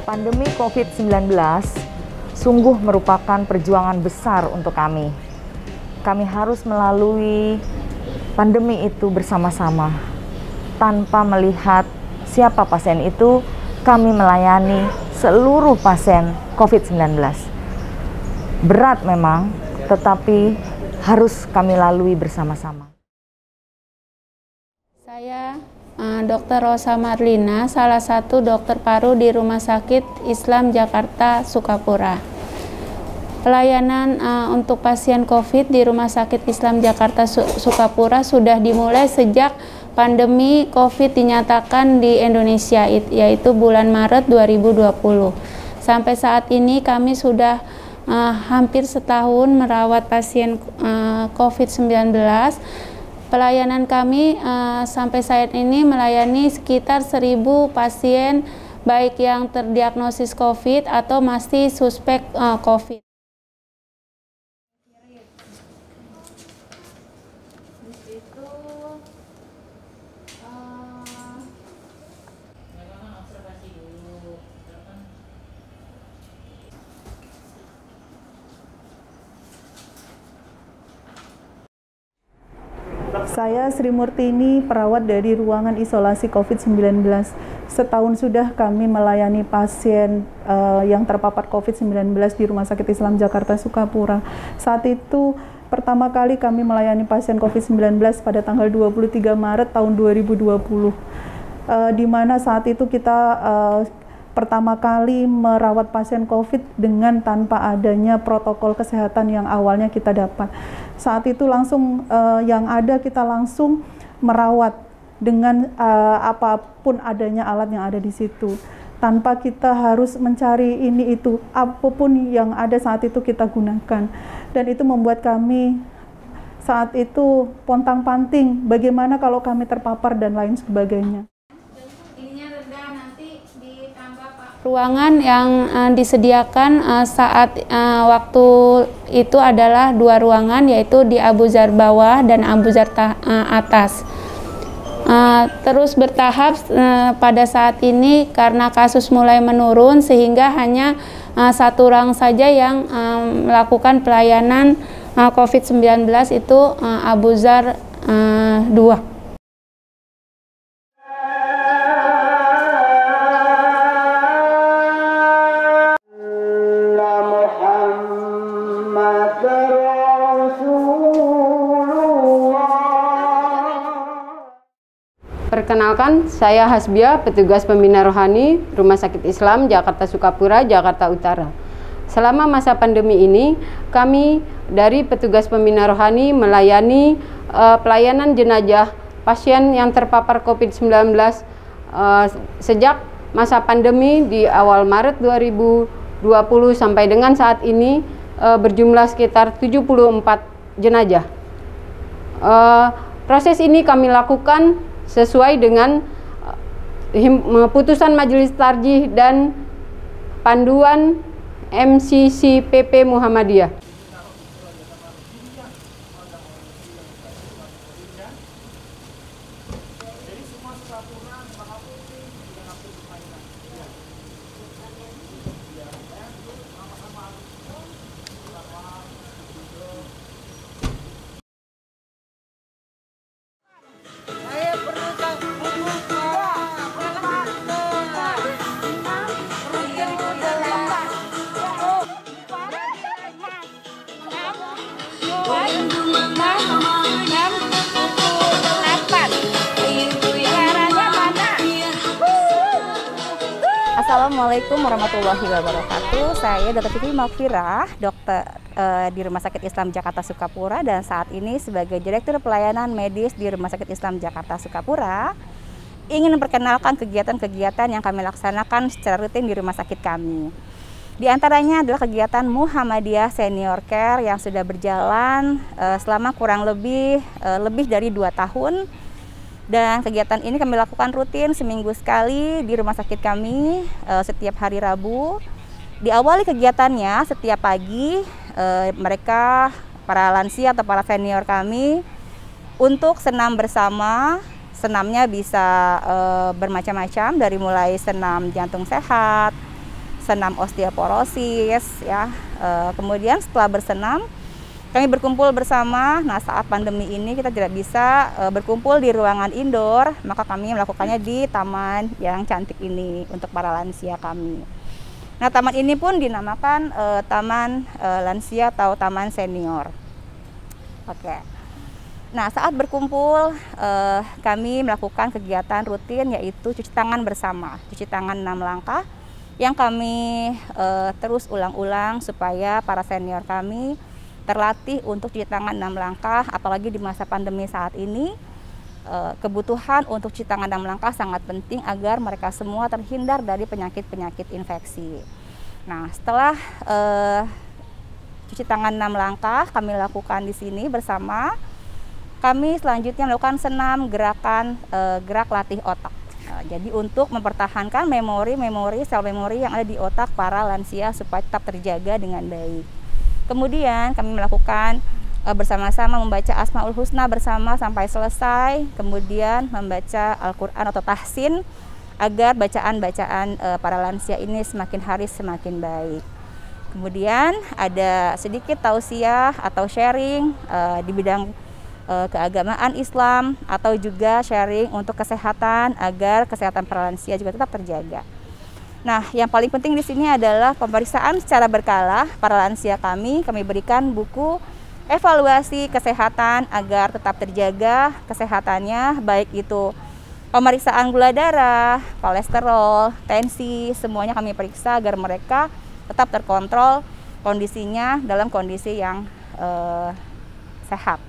Pandemi COVID-19 sungguh merupakan perjuangan besar untuk kami. Kami harus melalui pandemi itu bersama-sama. Tanpa melihat siapa pasien itu, kami melayani seluruh pasien COVID-19. Berat memang, tetapi harus kami lalui bersama-sama. Saya Dr. Rosa Marlina, salah satu dokter paru di Rumah Sakit Islam Jakarta Sukapura. Pelayanan untuk pasien COVID di Rumah Sakit Islam Jakarta Sukapura sudah dimulai sejak pandemi COVID dinyatakan di Indonesia, yaitu bulan Maret 2020. Sampai saat ini kami sudah hampir setahun merawat pasien COVID-19. Pelayanan kami sampai saat ini melayani sekitar 1.000 pasien, baik yang terdiagnosis COVID atau masih suspek COVID. Saya Sri Murtini, perawat dari ruangan isolasi COVID-19. Setahun sudah kami melayani pasien yang terpapar COVID-19 di Rumah Sakit Islam Jakarta Sukapura. Saat itu pertama kali kami melayani pasien COVID-19 pada tanggal 23 Maret tahun 2020. Di mana saat itu kita pertama kali merawat pasien COVID dengan tanpa adanya protokol kesehatan yang awalnya kita dapat. Saat itu langsung yang ada kita langsung merawat dengan apapun adanya alat yang ada di situ. Tanpa kita harus mencari ini itu, apapun yang ada saat itu kita gunakan. Dan itu membuat kami saat itu pontang-panting bagaimana kalau kami terpapar dan lain sebagainya. Ruangan yang disediakan saat waktu itu adalah 2 ruangan, yaitu di Abu Zar bawah dan Abu Zar atas. Terus bertahap pada saat ini karena kasus mulai menurun sehingga hanya 1 ruang saja yang melakukan pelayanan COVID-19, itu Abu Zar 2. Perkenalkan, saya Hasbia, petugas pembina rohani Rumah Sakit Islam Jakarta Sukapura, Jakarta Utara. Selama masa pandemi ini, kami dari petugas pembina rohani melayani pelayanan jenazah pasien yang terpapar COVID-19 sejak masa pandemi di awal Maret 2020 sampai dengan saat ini berjumlah sekitar 74 jenazah. Proses ini kami lakukan sesuai dengan putusan Majelis Tarjih dan panduan MCCPP Muhammadiyah. Assalamualaikum warahmatullahi wabarakatuh. Saya Dr. Vivi Makfirah, dokter di Rumah Sakit Islam Jakarta Sukapura, dan saat ini sebagai Direktur Pelayanan Medis di Rumah Sakit Islam Jakarta Sukapura, ingin memperkenalkan kegiatan-kegiatan yang kami laksanakan secara rutin di rumah sakit kami. Di antaranya adalah kegiatan Muhammadiyah Senior Care yang sudah berjalan selama kurang lebih dari 2 tahun. Dan kegiatan ini kami lakukan rutin seminggu sekali di rumah sakit kami setiap hari Rabu. Diawali kegiatannya setiap pagi mereka, para lansia atau para senior kami, untuk senam bersama. Senamnya bisa bermacam-macam, dari mulai senam jantung sehat, senam osteoporosis ya. Kemudian setelah bersenam kami berkumpul bersama. Nah, saat pandemi ini kita tidak bisa berkumpul di ruangan indoor, maka kami melakukannya di taman yang cantik ini untuk para lansia kami. Nah, taman ini pun dinamakan Taman Lansia atau Taman Senior. Oke. Nah, saat berkumpul kami melakukan kegiatan rutin yaitu cuci tangan bersama. Cuci tangan 6 langkah yang kami terus ulang-ulang supaya para senior kami terlatih untuk cuci tangan 6 langkah, apalagi di masa pandemi saat ini. Kebutuhan untuk cuci tangan 6 langkah sangat penting agar mereka semua terhindar dari penyakit-penyakit infeksi. Nah, setelah cuci tangan 6 langkah kami lakukan di sini bersama, kami selanjutnya melakukan senam gerakan gerak latih otak. Jadi untuk mempertahankan sel memori yang ada di otak para lansia supaya tetap terjaga dengan baik. Kemudian kami melakukan bersama-sama membaca Asmaul Husna bersama sampai selesai, kemudian membaca Al-Quran atau tahsin agar bacaan-bacaan para lansia ini semakin hari semakin baik. Kemudian ada sedikit tausiah atau sharing di bidang keagamaan Islam atau juga sharing untuk kesehatan agar kesehatan para lansia juga tetap terjaga. Nah, yang paling penting di sini adalah pemeriksaan secara berkala para lansia kami. Kami berikan buku evaluasi kesehatan agar tetap terjaga kesehatannya, baik itu pemeriksaan gula darah, kolesterol, tensi, semuanya kami periksa agar mereka tetap terkontrol kondisinya dalam kondisi yang sehat.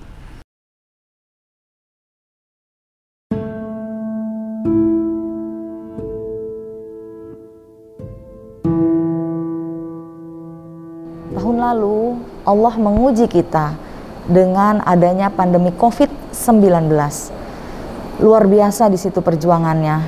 Tahun lalu Allah menguji kita dengan adanya pandemi COVID-19. Luar biasa di situ perjuangannya.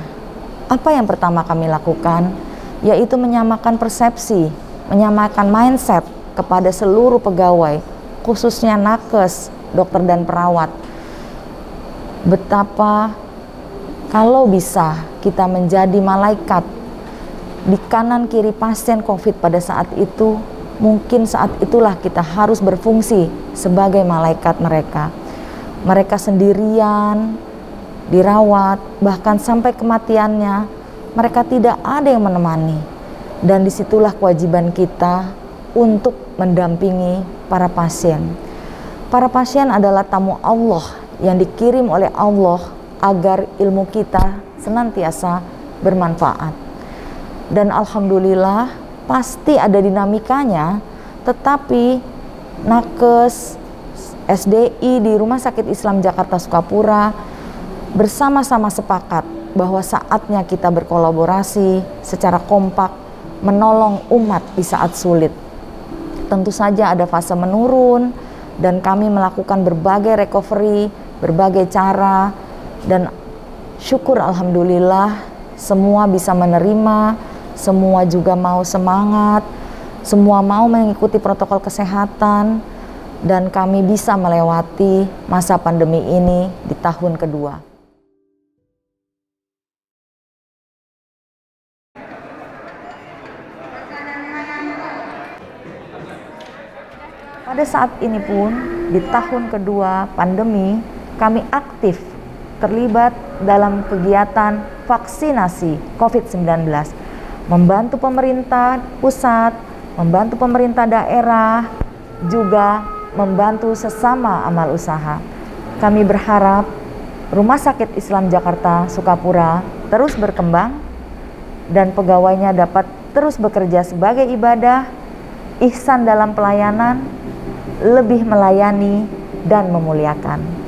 Apa yang pertama kami lakukan? Yaitu menyamakan persepsi, menyamakan mindset kepada seluruh pegawai, khususnya nakes, dokter dan perawat. Betapa kalau bisa kita menjadi malaikat di kanan kiri pasien COVID pada saat itu, mungkin saat itulah kita harus berfungsi sebagai malaikat mereka. Mereka sendirian, dirawat, bahkan sampai kematiannya, mereka tidak ada yang menemani. Dan disitulah kewajiban kita untuk mendampingi para pasien. Para pasien adalah tamu Allah yang dikirim oleh Allah agar ilmu kita senantiasa bermanfaat. Dan alhamdulillah, pasti ada dinamikanya, tetapi nakes, SDI di Rumah Sakit Islam Jakarta Sukapura bersama-sama sepakat bahwa saatnya kita berkolaborasi secara kompak menolong umat di saat sulit. Tentu saja ada fase menurun dan kami melakukan berbagai recovery, berbagai cara, dan syukur alhamdulillah semua bisa menerima. Semua juga mau semangat, semua mau mengikuti protokol kesehatan, dan kami bisa melewati masa pandemi ini di tahun kedua. Pada saat ini pun, di tahun kedua pandemi, kami aktif terlibat dalam kegiatan vaksinasi COVID-19. Membantu pemerintah pusat, membantu pemerintah daerah, juga membantu sesama amal usaha. Kami berharap Rumah Sakit Islam Jakarta Sukapura terus berkembang dan pegawainya dapat terus bekerja sebagai ibadah, ihsan dalam pelayanan, lebih melayani dan memuliakan.